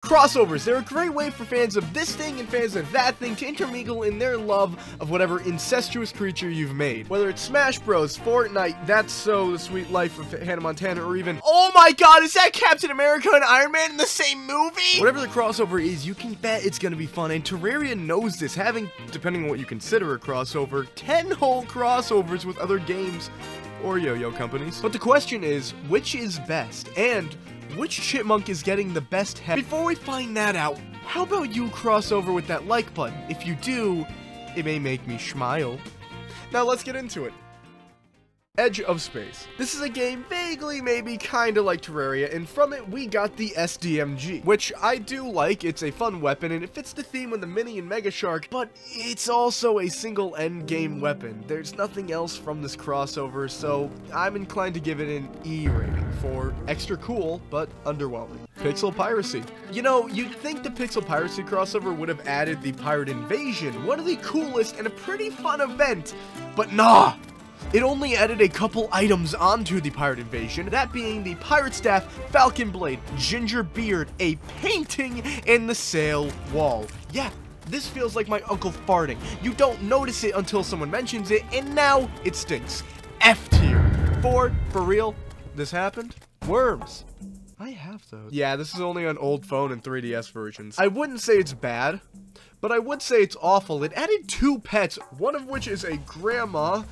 Crossovers, they're a great way for fans of this thing and fans of that thing to intermingle in their love of whatever incestuous creature you've made. Whether it's Smash Bros, Fortnite, That's So, The Sweet Life of Hannah Montana, or even, oh my god, is that Captain America and Iron Man in the same movie? Whatever the crossover is, you can bet it's gonna be fun, and Terraria knows this, having, depending on what you consider a crossover, 10 whole crossovers with other games or yo-yo companies. But the question is, which is best? And which chipmunk is getting the best head? Before we find that out, how about you cross over with that like button? If you do, it may make me smile. Now let's get into it. Edge of Space. This is a game vaguely, maybe kinda like Terraria, and from it we got the SDMG, which I do like. It's a fun weapon and it fits the theme of the Mini and Mega Shark, but it's also a single end game weapon. There's nothing else from this crossover, so I'm inclined to give it an E rating for extra cool, but underwhelming. Pixel Piracy. You know, you'd think the Pixel Piracy crossover would have added the Pirate Invasion, one of the coolest and a pretty fun event, but nah! It only added a couple items onto the Pirate Invasion, that being the Pirate Staff, Falcon Blade, Ginger Beard, a painting, and the sail wall. Yeah, this feels like my uncle farting. You don't notice it until someone mentions it, and now it stinks. F tier. For real, this happened? Worms. I have those. Yeah, this is only on old phone and 3DS versions. I wouldn't say it's bad, but I would say it's awful. It added 2 pets, one of which is a grandma.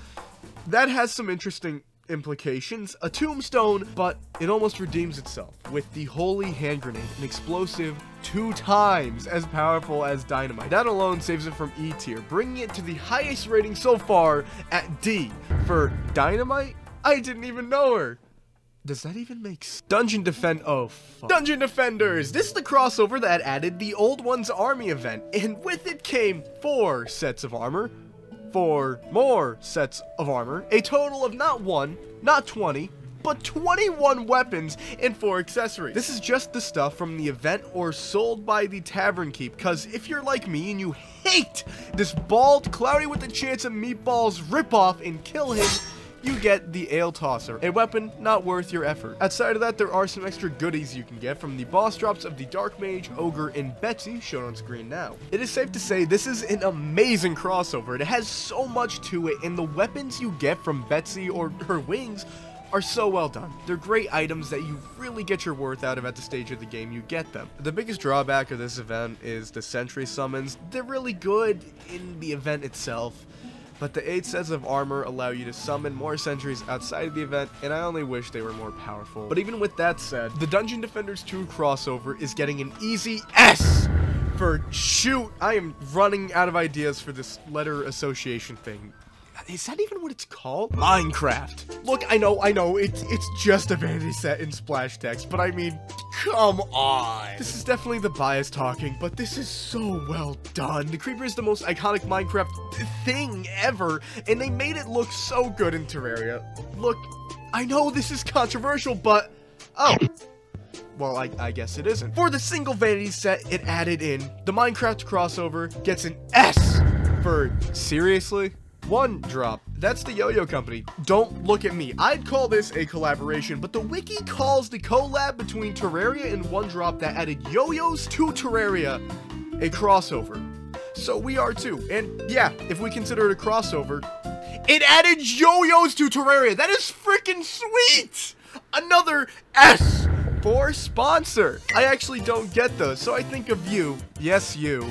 That has some interesting implications, a tombstone, but it almost redeems itself with the Holy Hand Grenade, an explosive 2 times as powerful as dynamite. That alone saves it from E tier, bringing it to the highest rating so far at D. For dynamite, I didn't even know her. Does that even make sense? Dungeon Dungeon Defenders! This is the crossover that added the Old Ones Army event, and with it came 4 sets of armor, 4 more sets of armor, a total of not 1, not 20, but 21 weapons and 4 accessories. This is just the stuff from the event or sold by the Tavern Keep, cause if you're like me and you hate this bald, cloudy with a chance of meatballs ripoff and kill him, you get the Ale Tosser, a weapon not worth your effort. Outside of that, there are some extra goodies you can get from the boss drops of the Dark Mage, Ogre, and Betsy, shown on screen now. It is safe to say this is an amazing crossover. It has so much to it, and the weapons you get from Betsy or her wings are so well done. They're great items that you really get your worth out of at the stage of the game you get them. The biggest drawback of this event is the sentry summons. They're really good in the event itself, but the 8 sets of armor allow you to summon more sentries outside of the event, and I only wish they were more powerful. But even with that said, the Dungeon Defenders 2 crossover is getting an easy S for shoot. I am running out of ideas for this letter association thing. Is that even what it's called? Minecraft. Look, I know, it's just a vanity set in splash text, but I mean, come on. This is definitely the bias talking, but this is so well done. The creeper is the most iconic Minecraft thing ever, and they made it look so good in Terraria. Look, I know this is controversial, but, oh. Well, I guess it isn't. For the single vanity set it added in, the Minecraft crossover gets an S for seriously? One Drop. That's the Yo-Yo Company. Don't look at me. I'd call this a collaboration, but the wiki calls the collab between Terraria and One Drop that added yo-yos to Terraria a crossover. So we are too. And yeah, if we consider it a crossover, it added yo-yos to Terraria. That is freaking sweet! Another S for sponsor. I actually don't get those, so I think of you, yes you,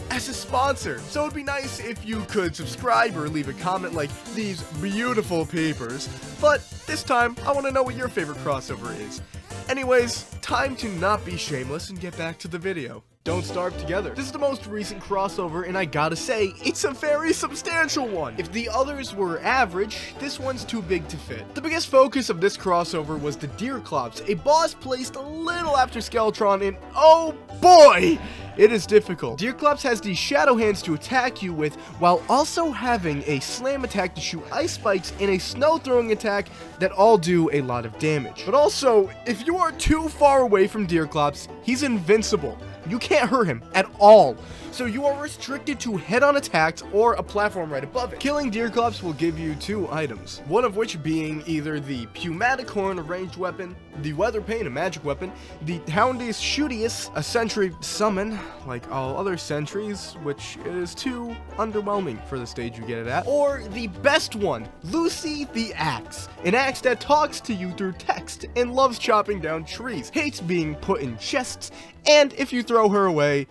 as a sponsor. So it'd be nice if you could subscribe or leave a comment like these beautiful papers. But this time, I want to know what your favorite crossover is. Anyways, time to not be shameless and get back to the video. Don't Starve Together. This is the most recent crossover, and I gotta say, it's a very substantial one. If the others were average, this one's too big to fit. The biggest focus of this crossover was the Deerclops, a boss placed a little after Skeletron, and oh boy, it is difficult. Deerclops has the Shadow Hands to attack you with, while also having a slam attack to shoot ice spikes and a snow throwing attack that all do a lot of damage. But also, if you are too far away from Deerclops, he's invincible. You can't hurt him at all, so you are restricted to head-on attacks or a platform right above it. Killing Deerclops will give you 2 items, one of which being either the Pneumatic Horn ranged weapon the Weatherpain, a magic weapon, the Houndius Shootius, a sentry summon, like all other sentries, which is too underwhelming for the stage you get it at, or the best one, Lucy the Axe, an axe that talks to you through text and loves chopping down trees, hates being put in chests, and if you throw her away,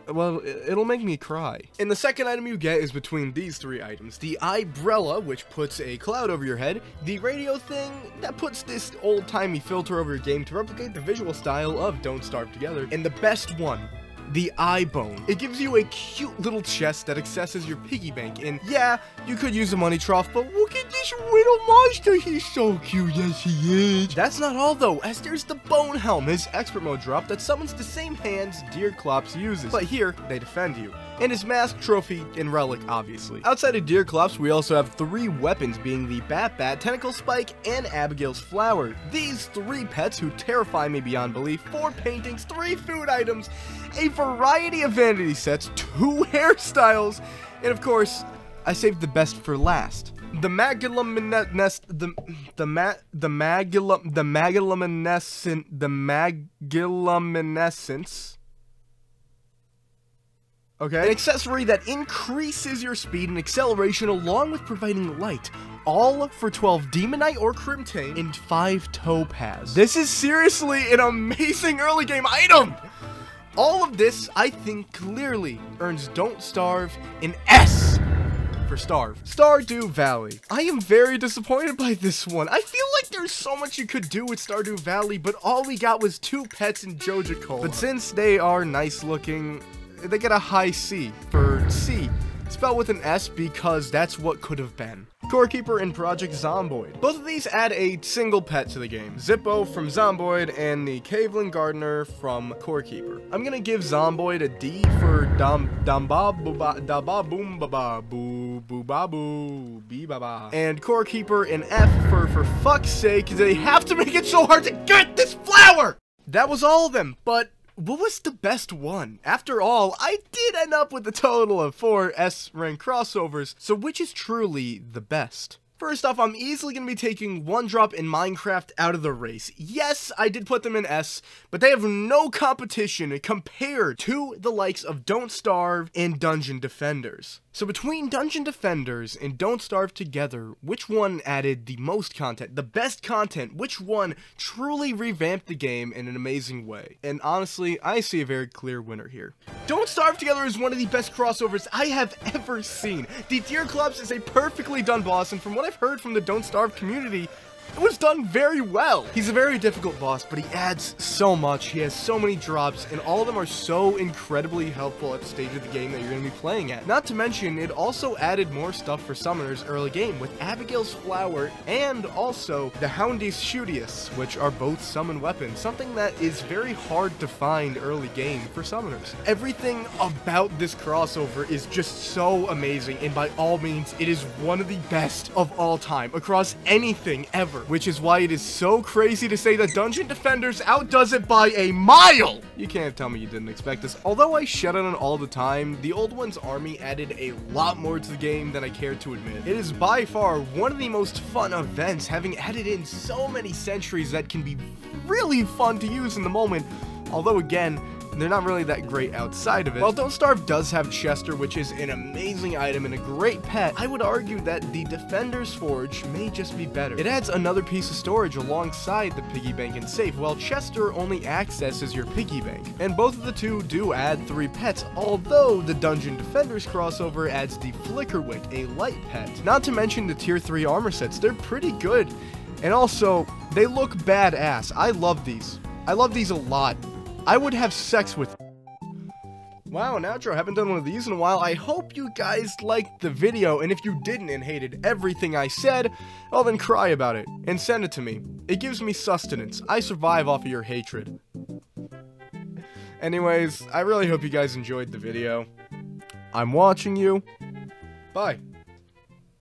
well, it'll make me cry. And the second item you get is between these three items. The Eyebrella, which puts a cloud over your head. The radio thing, that puts this old-timey filter over your game to replicate the visual style of Don't Starve Together. And the best one, the Eyebone. It gives you a cute little chest that accesses your piggy bank, and yeah, you could use a money trough, but look at this little monster, he's so cute, yes he is. That's not all though, as there's the Bone Helm, his expert mode drop that summons the same hands Deerclops uses, but here, they defend you. And his mask, trophy, and relic, obviously. Outside of Deerclops, we also have 3 weapons, being the Bat, Tentacle Spike, and Abigail's Flower. These 3 pets who terrify me beyond belief, 4 paintings, 3 food items, a variety of vanity sets, 2 hairstyles, and of course, I saved the best for last. The Magilluminescence. Okay. An accessory that increases your speed and acceleration along with providing light. All for 12 Demonite or Crimtane and 5 Topaz. This is seriously an amazing early game item! All of this, I think, clearly earns Don't Starve an S for Starve. Stardew Valley. I am very disappointed by this one. I feel like there's so much you could do with Stardew Valley, but all we got was 2 pets in Joja Cola. But since they are nice looking, they get a high C for C, spelled with an S because that's what could have been. Core Keeper and Project Zomboid. Both of these add a single pet to the game. Zippo from Zomboid and the Cavelin Gardener from Core Keeper. I'm gonna give Zomboid a D for and Core Keeper an F for fuck's sake, they have to make it so hard to get this flower! That was all of them, but what was the best one? After all, I did end up with a total of 4 S-rank crossovers, so which is truly the best? First off, I'm easily going to be taking One Drop in Minecraft out of the race. Yes, I did put them in S, but they have no competition compared to the likes of Don't Starve and Dungeon Defenders. So between Dungeon Defenders and Don't Starve Together, which one added the most content, the best content, which one truly revamped the game in an amazing way? And honestly, I see a very clear winner here. Don't Starve Together is one of the best crossovers I have ever seen. The Deerclops is a perfectly done boss, and from what I've heard from the Don't Starve community, it was done very well. He's a very difficult boss, but he adds so much. He has so many drops, and all of them are so incredibly helpful at the stage of the game that you're going to be playing at. Not to mention, it also added more stuff for summoners early game with Abigail's Flower and also the Houndius Shootius, which are both summon weapons, something that is very hard to find early game for summoners. Everything about this crossover is just so amazing, and by all means, it is one of the best of all time across anything ever. Which is why it is so crazy to say that Dungeon Defenders outdoes it by a mile! You can't tell me you didn't expect this. Although I shut on it all the time, the Old Ones Army added a lot more to the game than I care to admit. It is by far one of the most fun events, having added in so many sentries that can be really fun to use in the moment. Although again, they're not really that great outside of it. While Don't Starve does have Chester, which is an amazing item and a great pet, I would argue that the Defender's Forge may just be better. It adds another piece of storage alongside the piggy bank and safe, while Chester only accesses your piggy bank. And both of the two do add 3 pets, although the Dungeon Defenders crossover adds the Flickerwick, a light pet. Not to mention the tier 3 armor sets, they're pretty good. And also, they look badass. I love these. I love these a lot. I would have sex with. Wow, Nautro, haven't done one of these in a while. I hope you guys liked the video, and if you didn't and hated everything I said, well then cry about it, and send it to me. It gives me sustenance. I survive off of your hatred. Anyways, I really hope you guys enjoyed the video. I'm watching you. Bye.